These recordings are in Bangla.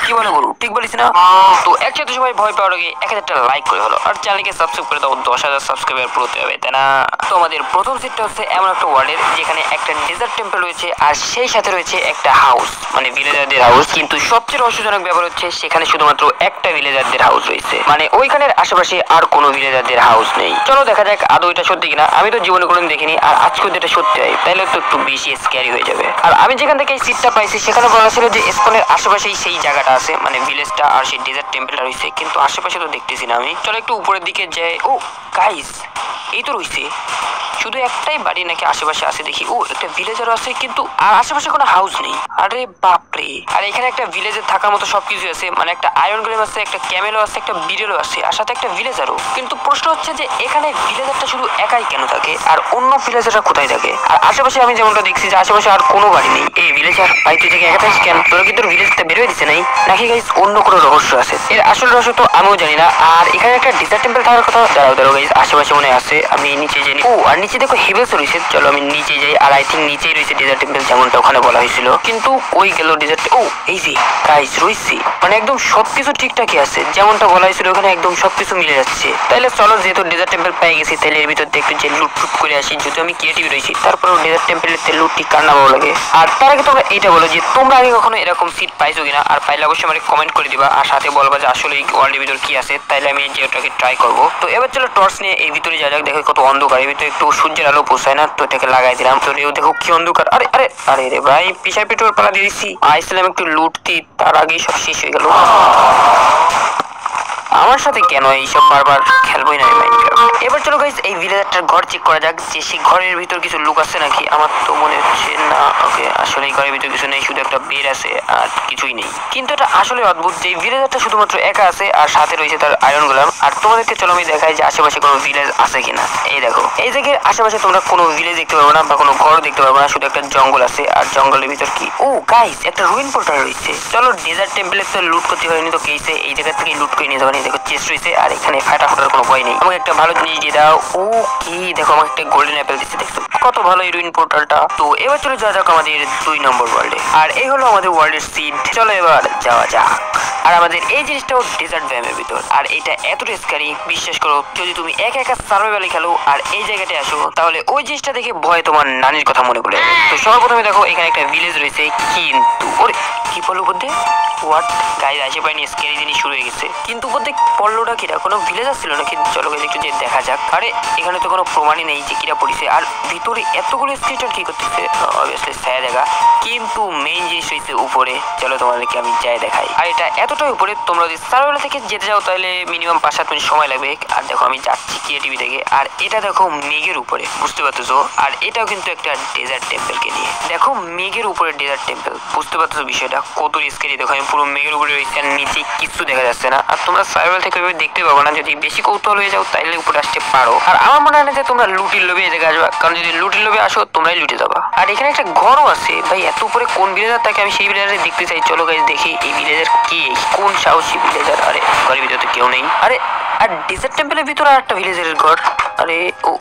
কি বলে গুরু, ঠিক বলিস না? তো একসাথে সবাই ভয় পাওয়ার আগে 1000টা লাইক করে হলো, আর চ্যানেলকে সাবস্ক্রাইব করে দাও। 10,000 সাবস্ক্রাইবার পুরোতে হবে, তাই না? তো আমাদের প্রথম সিটটা হচ্ছে এমন একটা ওয়ার্ল্ডের যেখানে একটা ডেজার্ট টেম্পল রয়েছে, আর সেই সাথে রয়েছে একটা হাউস, মানে ভিলেজারদের হাউস। কিন্তু সবচেয়ে রহস্যজনক ব্যাপার হচ্ছে সেখানে শুধুমাত্র একটা ভিলেজারদের হাউস রয়েছে, মানে ওইখানের আশেপাশে আর কোনো ভিলেজারদের হাউস নেই। চলো দেখা যাক আদৌ এটা সত্যি কিনা। আমি তো জীবনে কোনোদিন দেখিনি, আর আজকে যদি এটা সত্যি হয় তাহলে তো একটু বেশি স্ক্যারি হয়ে যাবে। আর আমি যেখান থেকে এই সিটটা পাইছি সেখানে বলা ছিল যে স্পনের আশেপাশেই সেই জায়গাটা আছে, মানে ভিলেজটা আর সেই ডেজার্ট টেম্পলটা রয়েছে, কিন্তু আশেপাশে তো দেখতেছি না আমি। চলো একটু উপরের দিকে যাই। ও গাইস, এই তো রয়েছে, শুধু একটাই বাড়ি নাকি আশেপাশে আছে দেখি। ও একটা ভিলেজারও আছে, কিন্তু আর আশেপাশে কোনো হাউস নেই। আরে বাপরে! আর এখানে একটা ভিলেজে থাকার মতো সবকিছু আছে, মানে একটা আয়রন গোলেম আছে, একটা ক্যামেলও আছে, একটা বিড়েলও আছে, আর সাথে একটা ভিলেজারও। কিন্তু প্রশ্ন হচ্ছে যে এখানে ভিলেজারটা শুধু একাই কেন থাকে, আর অন্য ভিলেজাররা কোথায় থাকে? আর আশেপাশে আমি যেমনটা দেখছি যে আশেপাশে আর কোনো বাড়ি নেই। এই ভিলেজার ভাই, তুই থেকে একা থাকিস কেন? তোর কি তোর ভিলেজটা বের হয়ে দিচ্ছে নাই নাকি গাইস অন্য কোনো রহস্য আছে? এর আসল রহস্য তো আমিও জানি না। আর এখানে একটা ডেজার্ট টেম্পল থাকার কথা। দাঁড়াও গাইস, আশেপাশে মনে আছে, আমি নিচে যাই। ও আর নিচে দেখো হেভেলস রয়েছে। চলো আমি নিচে যাই, আর আই থিঙ্ক নিচেই রয়েছে ডেজার্ট টেম্পল, যেমনটা ওখানে বলা হয়েছিল। কিন্তু ওই গেল ডেজার্ট। ও এই যে গাইস রয়েছে, মানে একদম সবকিছু ঠিকঠাকই আছে, যেমনটা বলা হয়েছিল ওখানে একদম সবকিছু মিলে যাচ্ছে। তাইলে চলো, যেহেতু ডেজার্ট টেম্পল পেয়ে গেছি, তাহলে এর ভিতর একটু যে লুট টুট করে আসি। যেহেতু আমি ক্রিয়েটিভ রয়েছি, তারপরেও ডেজার্ট টেম্পলের লুট ঠিক কার না ভালো লাগে। আর তার আগে তোমরা এইটা বলো যে তোমরা আগে কখনো এরকম সিট পাইছো কিনা, আর পাইলে অবশ্যই আমাকে কমেন্ট করে দিবা, আর সাথে বলবা যে আসলে এই ওয়ার্ল্ডের ভিতর কি আছে, তাইলে আমি যে ওটাকে ট্রাই করবো। তো এবার চলো টর্চ নিয়ে এই ভিতরে যা যাক। দেখো কত অন্ধকার, এর ভিতরে একটু সূর্যের আলো পোষায় না, তো এটাকে লাগাই দিলাম। তো দেখো কি অন্ধকার। আরে আরে আরে রে ভাই, পিছায় পেটোর পালা দিয়ে দিচ্ছি। আইসলাম একটু লুট দিই, তার আগেই সব শেষ হয়ে গেল। আমার সাথে কেন এইসব বারবার খেলবোই না মাইনক্রাফট। এবার চলো গাইস এই ভিলেজারটার ঘর চেক করা যাক, যে সেই ঘরের ভিতর কিছু লুক আছে নাকি। আমার তো মনে হচ্ছে না। ওকে, আসলে এই ঘরের ভিতর কিছু নেই, শুধু একটা বেড আছে আর কিছুই নেই। কিন্তু এটা আসলে অদ্ভুত যে ভিলেজারটা শুধুমাত্র একা আছে, আর সাথে রয়েছে তার আয়রন গোলাম। আর তোমাদেরকে চলো আমি দেখাই যে আশেপাশে কোনো ভিলেজ আছে কিনা। এই দেখো, এই জায়গায় আশেপাশে তোমরা কোনো ভিলেজ দেখতে পারবে না, বা কোনো ঘর দেখতে পারবে না, শুধু একটা জঙ্গল আছে। আর জঙ্গলের ভিতর কি, ও গাইস একটা রুইন পোর্টাল রয়েছে। চলো ডেজার্ট টেম্পলের তো লুট করতে হয়নি, তো কেসে এই জায়গা থেকে লুট করে নিতে পারি। দেখো চেস্ট রয়েছে, আর এখানে ফাটাফাটার কোনো ভয় নেই। আমাকে একটা ভালো জিনিস দিয়ে দাও। ও কি দেখো, আমাকে একটা গোল্ডেন অ্যাপেল দিচ্ছে, দেখছো কত ভালো এই রুইন পোর্টালটা। তো এবার চলে যাওয়া যাক আমাদের 2 নম্বর ওয়ার্ল্ডে। আর এই হলো আমাদের ওয়ার্ল্ডের সিট। চলো এবার যাওয়া যাক। আর আমাদের এই জিনিসটাও ডেজার্ট ভ্যামের ভিতর, আর এটা এতটা স্ক্যারি, বিশ্বাস করো যদি তুমি একা একা সার্ভাইভালে খেলো আর এই জায়গাটায় আসো, তাহলে ওই জিনিসটা দেখে ভয় তোমার নানির কথা মনে পড়ে যাবে। তো সর্বপ্রথমে দেখো এখানে একটা ভিলেজ রয়েছে, কিন্তু ওরে কি পড়লো বলতে হোয়াট গাইজ, আশেপাশে স্ক্যারি জিনিস শুরু হয়ে গেছে। কিন্তু বলতে পড়লোটা কিরা, কোনো ভিলেজ আসছিল নাকি? চলো গাইজ একটু যে দেখা যাক। আরে এখানে তো কোনো প্রমাণই নেই যে কিরা পড়েছে, আর ভিতরে এতগুলো স্ক্রিপ্টার কি করতেছে, অবভিয়াসলি ছায়া জায়গা। কিন্তু মেইন জিনিস হয়েছে উপরে। চলো তোমাদেরকে আমি যাই দেখাই। আর এটা এতটাই উপরে, তোমরা যদি সার্ভাইভাল থেকে যেতে যাও তাহলে মিনিমাম 5-7 মিনিট সময় লাগবে। আর দেখো আমি যাচ্ছি ক্রিয়েটিভি থেকে, আর এটা দেখো মেঘের উপরে, বুঝতে পারতেছো? আর এটাও কিন্তু একটা ডেজার্ট টেম্পলকে নিয়ে। দেখো মেঘের উপরে ডেজার্ট টেম্পল, বুঝতে পারতেছো বিষয়টা কত রিস্কেরি? দেখো আমি পুরো মেঘের উপরে রয়েছি, আর নিচে কিছু দেখা যাচ্ছে না। আর তোমরা সার্ভাইভাল থেকে দেখতে পাবো না, যদি বেশি কৌতূহল হয়ে যাও তাইলে উপরে আসতে পারো। আর আমার মনে হয় না যে তোমরা লুটির লোভে এই জায়গায় আসবা, কারণ যদি লুটির লোভে আসো তোমরাই লুটে যাবা। আর এখানে একটা ঘরও আছে ভাই, এত উপরে কোন ভিলেজার থাকে আমি সেই ভিলেজারে দেখতে চাই। চলো গাইজ দেখি এই ভিলেজার কি, কোন সাহসী ভিলেজার। আরে ঘরের ভিতরে তো কেউ নেই। আরে আর ডেজার্ট টেম্পলের ভিতরে আর একটা ভিলেজারের ঘর। আরে ও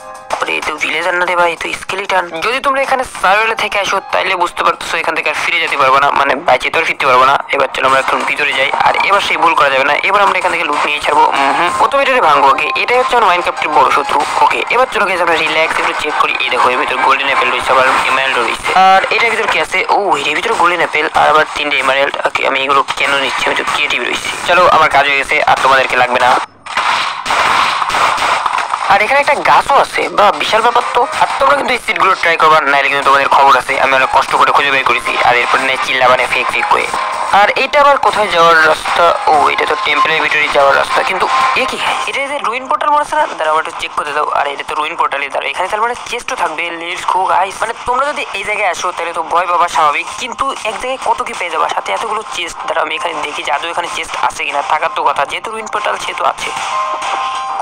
আরে তো ভিলেজার না রে ভাই, তো স্কেলিটন। যদি তোমরা এখানে সার্ভাইভালে থেকে আসো তাইলে বুঝতে পারতেছো এখান থেকে আর ফিরে যেতে পারবো না, মানে বাইচে তো আর ফিরতে পারবো না। এবার চলো আমরা এখন ভিতরে যাই, আর এবার সেই ভুল করা যাবে না। এবার আমরা এখান থেকে লুট নিয়ে ছাড়বো। প্রথমে এটাকে ভাঙবো। ওকে, এটাই হচ্ছে আমার মাইনক্রাফটের বড় শত্রু। ওকে, এবার চলো গেছে আমরা রিল্যাক্স একটু চেক করি। এই দেখো এর ভিতর গোল্ডেন অ্যাপেল রয়েছে, আবার এমারেল্ড রয়েছে। আর এটার ভিতর কি আছে? ও এর ভিতরে গোল্ডেন অ্যাপেল আর আবার 3টে এমারেল্ড। ওকে, আমি এগুলো কেন নিচ্ছি? আমি তো ক্রিয়েটিভ রয়েছি। চলো আমার কাজ হয়ে গেছে, আর তোমাদেরকে লাগবে না। আর এখানে একটা গাছও আছে, বা বিশাল ব্যাপার তো। আর তোমরা কিন্তু এই সিটগুলো ট্রাই করবা, নাইলে কিন্তু তোমাদের খবর আছে। আমি অনেক কষ্ট করে খুঁজে বের করেছি, আর এরপর নেই চিল্লা মানে ফেক ফেক করে। আর এইটা আবার কোথায় যাওয়ার রাস্তা? ও এটা তো টেম্পলের ভিতরে যাওয়ার রাস্তা, কিন্তু এ কি এটা যে রুইন পোর্টাল মনে আছে না? দাঁড়া আবার একটু চেক করতে দাও। আর এটা তো রুইন পোর্টালই, দাঁড়া এখানে তার মানে চেস্টও থাকবে। Let's go guys. মানে তোমরা যদি এই জায়গায় আসো তাহলে তো ভয় পাবা স্বাভাবিক, কিন্তু এক জায়গায় কত কি পেয়ে যাবা, সাথে এতগুলো চেস্ট। দাঁড়া আমি এখানে দেখি যে আদৌ এখানে চেস্ট আছে কিনা। থাকার তো কথা, যেহেতু রুইন পোর্টাল সেহেতু আছে।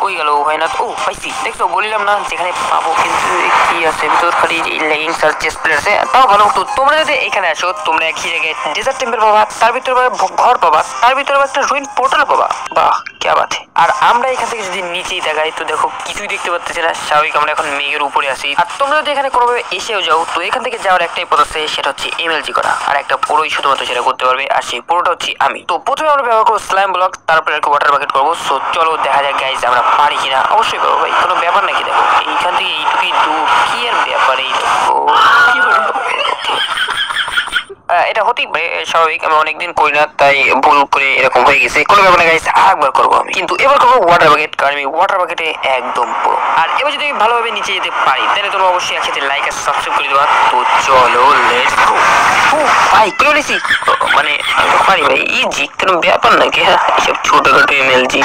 কই গেল হয় না? ও পাইছি, দেখছো বললাম না যেখানে পাবো। কিন্তু কি আছে ভিতর? খালি লেগিংস আর চেস্ট প্লেট আছে, তাও ভালো। তো তোমরা যদি এখানে আসো তোমরা একই জায়গায় ডেজার্ট টেম্পল পাবা, তার ভিতরে ঘর পাবা, তার ভিতরে একটা রুইন পোর্টাল পাবা। বাহ क्या बात है। আর আমরা এখান থেকে যদি নিচেই তাকাই তো দেখো কিছুই দেখতে পাচ্ছি না। স্বাভাবিক আমরা এখন মেঘের উপরে আছি। আর তোমরা যদি এখানে কোনোভাবে এসেও যাও তো এখান থেকে যাওয়ার একটাই পথ আছে, সেটা হচ্ছে এমএলজি করা। আর একটা পুরোই শুধুমাত্র সেটা করতে পারবে, আর সেই পুরোটা হচ্ছে আমি। তো প্রথমে আমরা ব্যবহার করবো স্লাইম ব্লক, তারপরে একটা ওয়াটার বাকেট করবো। সো চলো দেখা যাক গাইজ আমরা পারি কিনা। অবশ্যই পাবো ভাই, কোনো ব্যাপার নাকি। দেখো এইখান থেকে এইটুকুই দূর, কি আর ব্যাপার। এই দেখো এটা হতেই পারে, স্বাভাবিক। আমি অনেকদিন করি না তাই ভুল করে এরকম হয়ে গেছে। কোনো ব্যাপার না গাইস, আরেকবার করবো আমি। কিন্তু এবার করবো ওয়াটার বাকেট, কারণ আমি ওয়াটার বাকেটে একদম পুরো। আর এবার যদি আমি ভালোভাবে নিচে যেতে পারি তাহলে তোমরা অবশ্যই একসাথে লাইক আর সাবস্ক্রাইব করে দেওয়া। তো চলো লেটস গো। ও ভাই করে নিছি, মানে পারি ভাই, ইজি, কোনো ব্যাপার নাকি। হ্যাঁ এসব ছোটখাটো এমএলজি।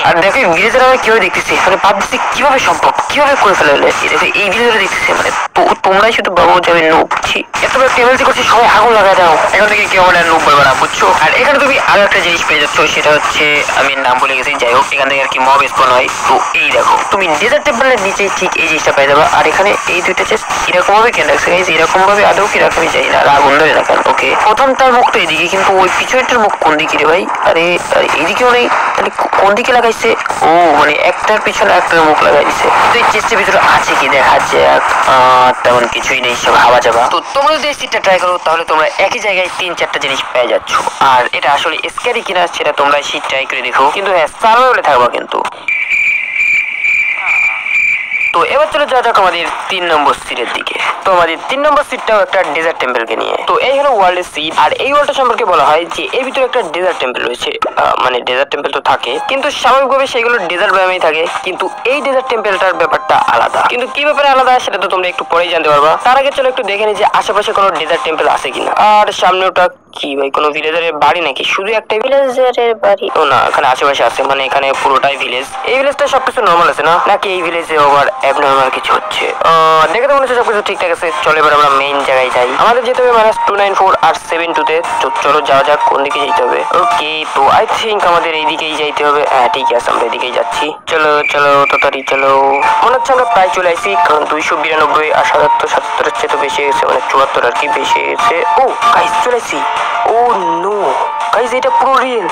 আর দেখো ভিলেজার আমরা কিভাবে দেখতেছি, মানে ভাবতেছি কিভাবে সম্ভব, কিভাবে করে ফেলে। দেখো এই ভিলেজারে দেখতেছি, মানে তোমরাই শুধু ভাবো যে আমি নুব। এত বড় এমএলজি করছি, সবাই আগুন লাগাই দাও। এখান থেকে কেউ মানে নুব বলবে না, বুঝছো। আর এখানে তুমি আরো একটা জিনিস পেয়ে যাচ্ছ, সেটা হচ্ছে আমি নাম বলে গেছি। যাই হোক, এখান থেকে আর কি মব স্পন হয়। তো এই দেখো তুমি ডেজার্ট টেম্পলের নিচে ঠিক এই জিনিসটা পেয়ে যাবে। আর এখানে এই দুইটা চেস্ট এরকম ভাবে কেন রাখছে গাইস, এরকম ভাবে আদৌ কি রাখা যায় না। আর আগুন ধরে রাখেন। ওকে, প্রথম তার মুখ তো এদিকে, কিন্তু ওই পিছনেরটার মুখ কোন দিকে রে ভাই? আরে এইদিকেও নেই, মানে কোন দিকে লাগাইছে? ও মানে একটার পিছনে একটার মুখ লাগাই দিছে। তো এই চেস্টের ভিতরে আছে কি দেখা যাক। তেমন কিছুই নেই, সব হাওয়া যাবা। তো তোমরা যদি এই সিটটা ট্রাই করো তাহলে তোমরা একই জায়গায় 3-4টা জিনিস পেয়ে যাচ্ছ। আর এটা আসলে স্ক্যারি কিনা সেটা তোমরা সিট ট্রাই করে দেখো, কিন্তু হ্যাঁ সার্ভাইভালে থাকবা কিন্তু। তো এবার চলে যাওয়া যাক আমাদের 3 নম্বর সিটের দিকে। তো আমাদের 3 নম্বর সিটটাও একটা ডেজার্ট টেম্পলকে নিয়ে। তো এই হলো ওয়ার্ল্ডের সিট। আর এই ওয়ার্ল্ডটা সম্পর্কে বলা হয় যে এর ভিতরে একটা ডেজার্ট টেম্পল রয়েছে। মানে ডেজার্ট টেম্পল তো থাকে, কিন্তু স্বাভাবিকভাবে সেগুলো ডেজার্ট ব্যায়ামেই থাকে। কিন্তু এই ডেজার্ট টেম্পলটার ব্যাপারটা আলাদা। কিন্তু কি ব্যাপারে আলাদা সেটা তো তোমরা একটু পরেই জানতে পারবা। তার আগে চলো একটু দেখে নি যে আশেপাশে কোনো ডেজার্ট টেম্পল আছে কিনা। আর সামনে ওটা কি ভাই, কোনো ভিলেজারের বাড়ি নাকি? শুধু একটা ভিলেজারের বাড়ি? ও না, এখানে আশেপাশে আছে, মানে এখানে পুরোটাই ভিলেজ। এই ভিলেজটা সবকিছু নর্মাল আছে না, নাকি এই ভিলেজে আবার অ্যাবনর্মাল কিছু হচ্ছে? দেখে তো মনে হচ্ছে সবকিছু ঠিকঠাক আছে। চলো এবার আমরা মেইন জায়গায় যাই। আমাদের যেতে হবে -294 আর 72 তে। চলো যাওয়া যাক কোন দিকে যেতে হবে। ওকে, তো আই থিঙ্ক আমাদের এইদিকেই যাইতে হবে। হ্যাঁ ঠিক আছে, আমরা এদিকেই যাচ্ছি। চলো চলো তাড়াতাড়ি চলো। মনে হচ্ছে আমরা প্রায় চলে আসি, কারণ 292 আর 77 চেয়ে তো বেশি গেছে, মানে 74 আর কি বেশি গেছে। ও গাইস চলে আসি। ও নো গাইস, এটা পুরো রিয়েল।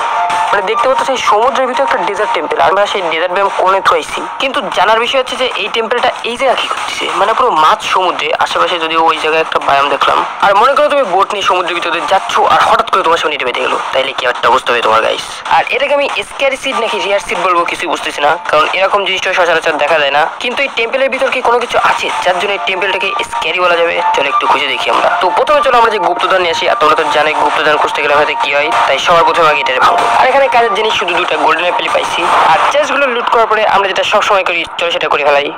মানে দেখতে পাচ্ছ সেই সমুদ্রের ভিতরে একটা ডেজার্ট টেম্পল। আমরা সেই ডেজার্ট ব্যায়াম কোনে থইছি। কিন্তু জানার বিষয় হচ্ছে যে এই টেম্পলটা এই জায়গা কি করতেছে, মানে পুরো মাঝ সমুদ্রে। আশেপাশে যদিও ওই জায়গায় একটা ব্যায়াম দেখলাম। আর মনে করো তুমি বোট নিয়ে সমুদ্রের ভিতরে যাচ্ছ, আর হঠাৎ করে তোমার সামনে এটা বেঁধে গেলো, তাইলে কি একটা অবস্থা হবে তোমার গাইস। আর এটাকে আমি স্ক্যারি সিট নাকি রিয়ার সিট বলবো কিছুই বুঝতেছি না, কারণ এরকম জিনিসটা সচরাচর দেখা যায় না। কিন্তু এই টেম্পলের ভিতর কি কোনো কিছু আছে যার জন্য এই টেম্পলটাকে স্ক্যারি বলা যাবে? চলো একটু খুঁজে দেখি আমরা। তো প্রথমে চলো আমরা যে গুপ্তধন নিয়ে আসি। আর তোমরা তো জানোই গুপ্তধন খুঁজতে গেলে হয়তো কি হয়, তাই সবার প্রথমে আগে এটারে ভাঙবো। আর এখানে কাজের জিনিস শুধু 2টা গোল্ডেন অ্যাপেল পাইছি। আর চেস্টগুলো লুট করার পরে আমরা যেটা সবসময় করি, চলো সেটা করে ফেলাই।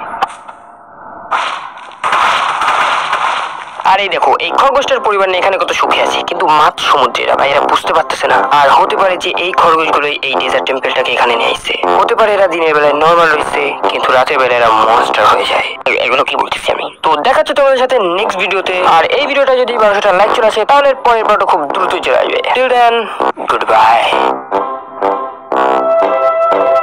আর এই দেখো এই খরগোশটার পরিবার নিয়ে এখানে কত সুখে আছে, কিন্তু মাছ সমুদ্রেরা ভাই, এরা বুঝতে পারতেছে না। আর হতে পারে যে এই খরগোশগুলোই এই ডেজার্ট টেম্পলটাকে এখানে নিয়ে আসছে। হতে পারে এরা দিনের বেলায় নর্মাল রয়েছে, কিন্তু রাতের বেলায় এরা মনস্টার হয়ে যায়। এগুলো কি বলতেছি আমি। তো দেখা হচ্ছে তোমাদের সাথে নেক্সট ভিডিওতে। আর এই ভিডিওটা যদি 1200টা লাইক চলে আসে তাহলে পরের পার্টও খুব দ্রুতই চলে আসবে। Till then, good bye.